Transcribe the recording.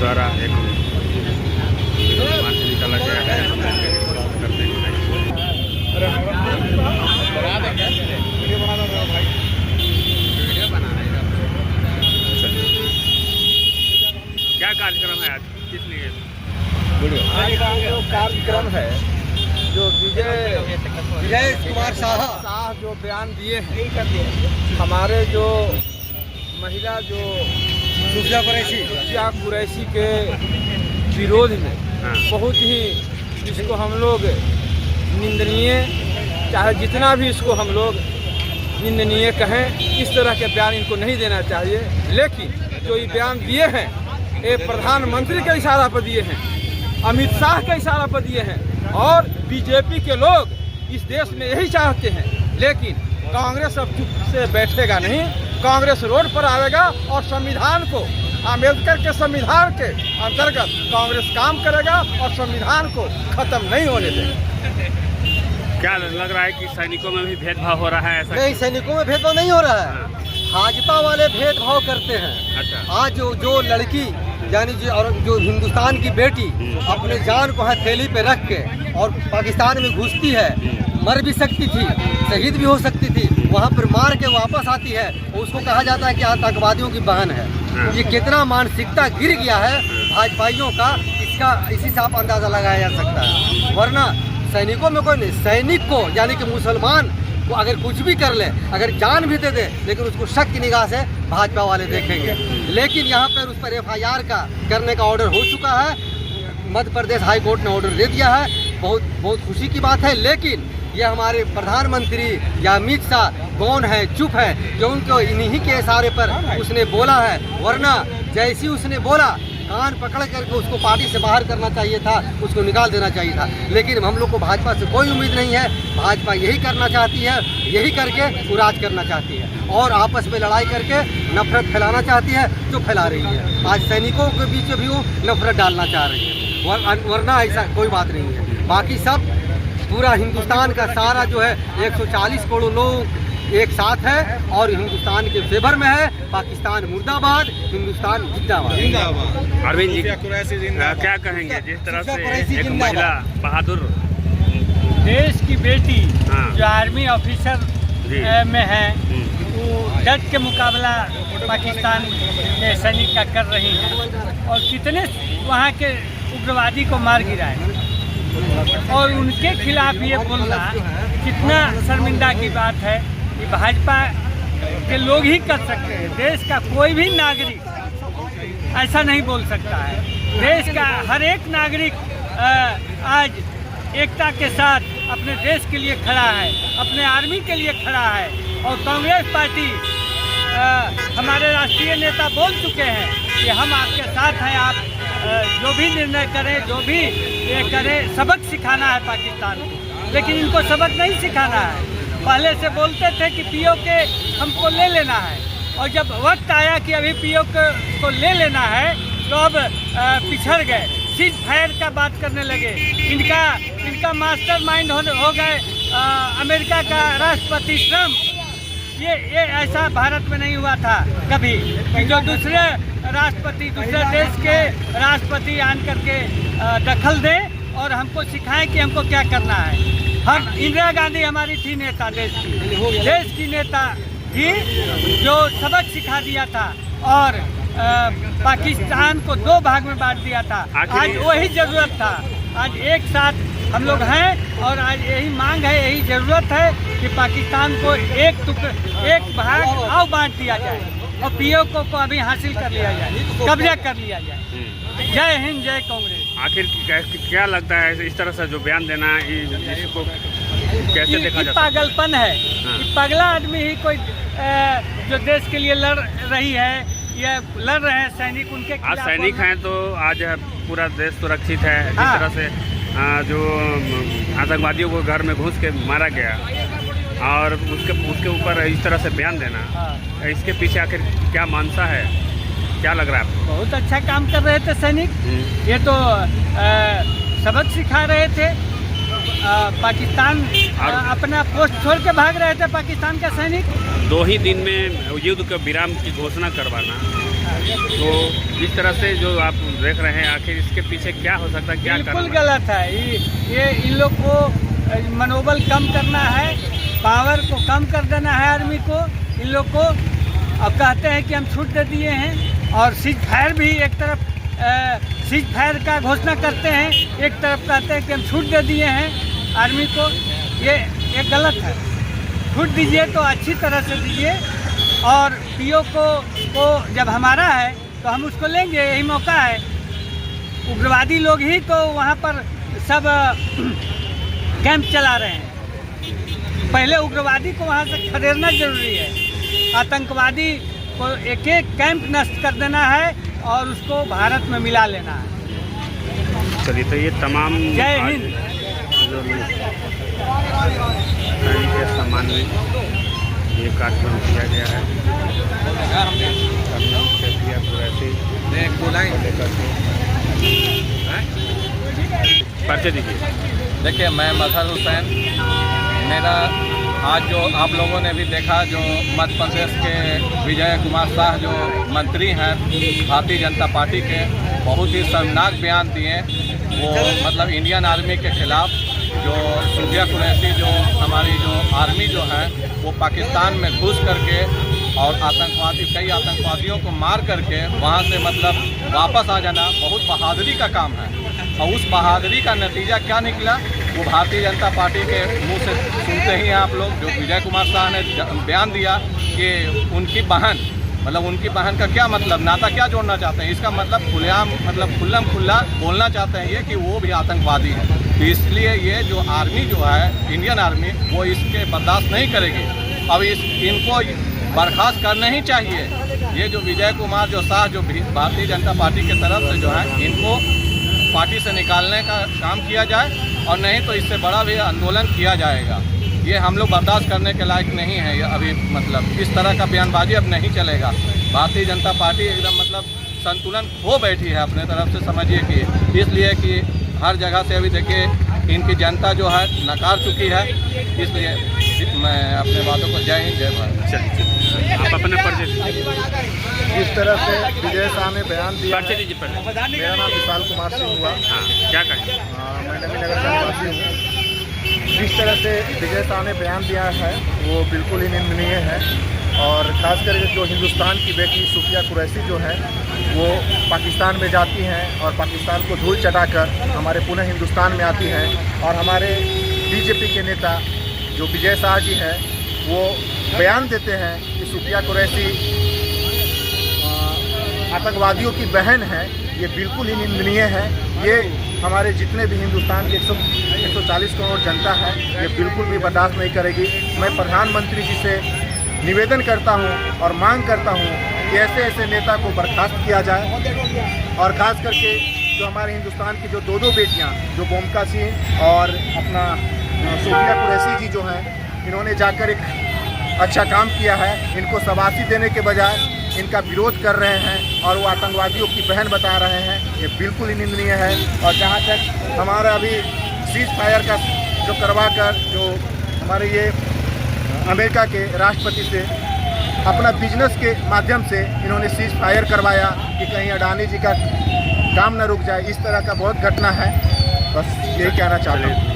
द्वारा एक मार्च निकाला गया है। क्या कार्यक्रम है आज, किस लिए? आज का जो कार्यक्रम है, जो विजय कुमार शाह जो बयान दिए हैं, हमारे जो महिला जो सूफिया कुरैशी के विरोध में बहुत ही इसको हम लोग निंदनीय, चाहे जितना भी इसको हम लोग निंदनीय कहें, इस तरह के बयान इनको नहीं देना चाहिए। लेकिन जो ये बयान दिए हैं, ये प्रधानमंत्री के इशारा पर दिए हैं, अमित शाह के इशारा पर दिए हैं, और बीजेपी के लोग इस देश में यही चाहते हैं। लेकिन कांग्रेस अब चुप से बैठेगा नहीं, कांग्रेस रोड पर आएगा और संविधान को, अम्बेडकर के संविधान के अंतर्गत कांग्रेस काम करेगा और संविधान को खत्म नहीं होने देगा। क्या लग रहा है कि सैनिकों में भी भेदभाव हो रहा है? ऐसा नहीं, सैनिकों में भेदभाव नहीं हो रहा है। भाजपा वाले भेदभाव करते हैं। अच्छा। आज जो लड़की यानी जो हिंदुस्तान की बेटी अपने जान को हथेली पे रख के और पाकिस्तान में घुसती है, मर भी सकती थी, शहीद भी हो सकती थी, वहाँ पर मार के वापस आती है, उसको कहा जाता है कि आतंकवादियों की बहन है। ये कितना मानसिकता गिर गया है भाजपाइयों का, इसी से आप अंदाज़ा लगाया जा सकता है। वरना सैनिकों में कोई नहीं, सैनिक को यानी कि मुसलमान को अगर कुछ भी कर ले, अगर जान भी दे दे, लेकिन उसको शक की निगाह से भाजपा वाले देखेंगे। लेकिन यहाँ पर उस पर FIR का करने का ऑर्डर हो चुका है, मध्य प्रदेश हाई कोर्ट ने ऑर्डर दे दिया है। बहुत खुशी की बात है। लेकिन ये हमारे प्रधानमंत्री या अमित शाह कौन है, चुप है, जो उनको इन्हीं के इशारे पर उसने बोला है। वरना जैसी उसने बोला, कान पकड़ करके उसको पार्टी से बाहर करना चाहिए था, उसको निकाल देना चाहिए था। लेकिन हम लोग को भाजपा से कोई उम्मीद नहीं है। भाजपा यही करना चाहती है, यही करके वो राज करना चाहती है और आपस में लड़ाई करके नफरत फैलाना चाहती है, जो फैला रही है। आज सैनिकों के बीच में भी वो नफरत डालना चाह रही है, वरना ऐसा कोई बात नहीं है। बाकी सब पूरा हिंदुस्तान का सारा जो है 140 करोड़ लोग एक साथ है और हिंदुस्तान के फेवर में है। पाकिस्तान मुर्दाबाद, हिंदुस्तान जिंदाबाद। अरविंद जी क्या कहेंगे, जिस तरह से एक महिला बहादुर देश की बेटी जो आर्मी ऑफिसर में है, वो डट के मुकाबला पाकिस्तान के सैनिक का कर रही हैं और कितने वहाँ के उग्रवादी को मार गिराए, और उनके खिलाफ ये बोलना कितना शर्मिंदा की बात है। ये भाजपा के लोग ही कर सकते हैं। देश का कोई भी नागरिक ऐसा नहीं बोल सकता है। देश का हर एक नागरिक आज एकता के साथ अपने देश के लिए खड़ा है, अपने आर्मी के लिए खड़ा है। और कांग्रेस पार्टी, हमारे राष्ट्रीय नेता बोल चुके हैं कि हम आपके साथ हैं, आप जो भी निर्णय करें, जो भी ये करें, सबक सिखाना है पाकिस्तान को। लेकिन इनको सबक नहीं सिखाना है। पहले से बोलते थे कि POK हमको ले लेना है, और जब वक्त आया कि अभी POK को ले लेना है, तो अब पिछड़ गए, सीज फायर का बात करने लगे। इनका मास्टरमाइंड हो गए अमेरिका का राष्ट्रपति ट्रम्प। ये ऐसा भारत में नहीं हुआ था कभी कि जो दूसरे राष्ट्रपति, दूसरे देश के राष्ट्रपति आन करके दखल दे और हमको सिखाएं कि हमको क्या करना है। हम इंदिरा गांधी हमारी थी नेता, देश की नेता थी, जो सबक सिखा दिया था और पाकिस्तान को 2 भाग में बांट दिया था। आज वही जरूरत था। आज एक साथ हम लोग हैं और आज यही मांग है, यही जरूरत है कि पाकिस्तान को एक भाग और बांट दिया जाए और POK को अभी हासिल कर लिया जाए, कब्जा कर लिया जाए। जय हिंद, जय कांग्रेस। आखिर क्या लगता है इस तरह से जो बयान देना, इसको कैसे देखा जाता है? पागलपन है। पगला आदमी ही कोई जो देश के लिए लड़ रही है, ये लड़ रहे हैं सैनिक, उनके आज सैनिक हैं तो आज पूरा देश सुरक्षित है। जिस तरह से जो आतंकवादियों को घर में घुस के मारा गया और उसके ऊपर इस तरह से बयान देना, इसके पीछे आखिर क्या मानसा है, क्या लग रहा है आपको? बहुत अच्छा काम कर रहे थे सैनिक। ये तो सबक सिखा रहे थे। पाकिस्तान अपना पोस्ट छोड़ के भाग रहे थे पाकिस्तान का सैनिक। 2 ही दिन में युद्ध के विराम की घोषणा करवाना, तो इस तरह से जो आप देख रहे हैं, आखिर इसके पीछे क्या हो सकता है, क्या बिल्कुल कारण है? गलत है। ये इन लोग को मनोबल कम करना है, पावर को कम कर देना है आर्मी को इन लोग को। अब कहते हैं कि हम छूट दे दिए हैं, और सीज फायर भी एक तरफ सीज फायर का घोषणा करते हैं, एक तरफ कहते हैं कि हम छूट दे दिए हैं आर्मी को। ये गलत है। छूट दीजिए तो अच्छी तरह से दीजिए, और पीओ को जब हमारा है तो हम उसको लेंगे, यही मौका है। उग्रवादी लोग ही तो वहाँ पर सब कैंप चला रहे हैं। पहले उग्रवादी को वहाँ से खदेड़ना जरूरी है, आतंकवादी को एक एक कैंप नष्ट कर देना है और उसको भारत में मिला लेना है। चलिए, तो ये तमाम जय हिंद। जो सैनिक के सम्मान में ये कार्यक्रम किया गया है। परिचय दीजिए। देखिए, मैं मजहर हुसैन। मेरा आज जो आप लोगों ने भी देखा, जो मध्य प्रदेश के विजय कुमार शाह जो मंत्री हैं भारतीय जनता पार्टी के, बहुत ही शर्मनाक बयान दिए। वो मतलब इंडियन आर्मी के खिलाफ, जो सूफिया कुरैशी जो हमारी जो आर्मी जो है वो पाकिस्तान में घुस करके और कई आतंकवादियों को मार करके वहाँ से मतलब वापस आ जाना बहुत बहादुरी का काम है। और उस बहादुरी का नतीजा क्या निकला, वो भारतीय जनता पार्टी के मुंह से सुनते ही आप लोग, जो विजय कुमार शाह ने बयान दिया कि उनकी बहन का क्या मतलब, नाता क्या जोड़ना चाहते हैं, इसका मतलब खुलेआम मतलब खुल्ला बोलना चाहते हैं ये कि वो भी आतंकवादी है। तो इसलिए ये जो आर्मी जो है इंडियन आर्मी, वो इसके बर्दाश्त नहीं करेगी। अब इनको बर्खास्त करना ही चाहिए। ये जो विजय कुमार जो शाह जो भारतीय जनता पार्टी की तरफ से जो है, इनको पार्टी से निकालने का काम किया जाए, और नहीं तो इससे बड़ा भी आंदोलन किया जाएगा। ये हम लोग बर्दाश्त करने के लायक नहीं है। ये अभी मतलब इस तरह का बयानबाजी अब नहीं चलेगा। भारतीय जनता पार्टी एकदम मतलब संतुलन खो बैठी है अपने तरफ से, समझिए कि इसलिए कि हर जगह से अभी देखिए इनकी जनता जो है नकार चुकी है। इसलिए मैं अपने बातों को जय हिंद जय भारत। चलिए, आप अपने परिचय। इस तरह से विजय शाह ने बयान दिया परिचय है। दीजिए पहले। मेरा नाम विशाल कुमार सिंह हुआ। हाँ, क्या कहें? मैं नगर का निवासी हूँ। जिस तरह से विजय शाह ने बयान दिया है वो बिल्कुल ही निंदनीय है, और खास करके जो हिंदुस्तान की बेटी सूफिया कुरैशी जो है वो पाकिस्तान में जाती हैं और पाकिस्तान को धूल चटाकर हमारे पुनः हिंदुस्तान में आती हैं। और हमारे बीजेपी के नेता जो विजय शाह जी हैं वो बयान देते हैं कि सूफिया कुरैशी आतंकवादियों की बहन है। ये बिल्कुल ही निंदनीय है। ये हमारे जितने भी हिंदुस्तान के 140 करोड़ जनता है, ये बिल्कुल भी बर्दाश्त नहीं करेगी। मैं प्रधानमंत्री जी से निवेदन करता हूं और मांग करता हूं कि ऐसे नेता को बर्खास्त किया जाए। और ख़ास करके जो हमारे हिंदुस्तान की जो दो बेटियां, जो बोमका सिंह और अपना सूफिया कुरैशी जी जो हैं, इन्होंने जाकर एक अच्छा काम किया है। इनको शाबाशी देने के बजाय इनका विरोध कर रहे हैं और वो आतंकवादियों की बहन बता रहे हैं। ये बिल्कुल ही निंदनीय है। और जहाँ तक हमारा अभी सीज फायर का जो करवा कर जो हमारे ये अमेरिका के राष्ट्रपति से अपना बिजनेस के माध्यम से इन्होंने सीज फायर करवाया कि कहीं अडानी जी का काम न रुक जाए, इस तरह का बहुत घटना है। बस यही कहना चाहता हूँ।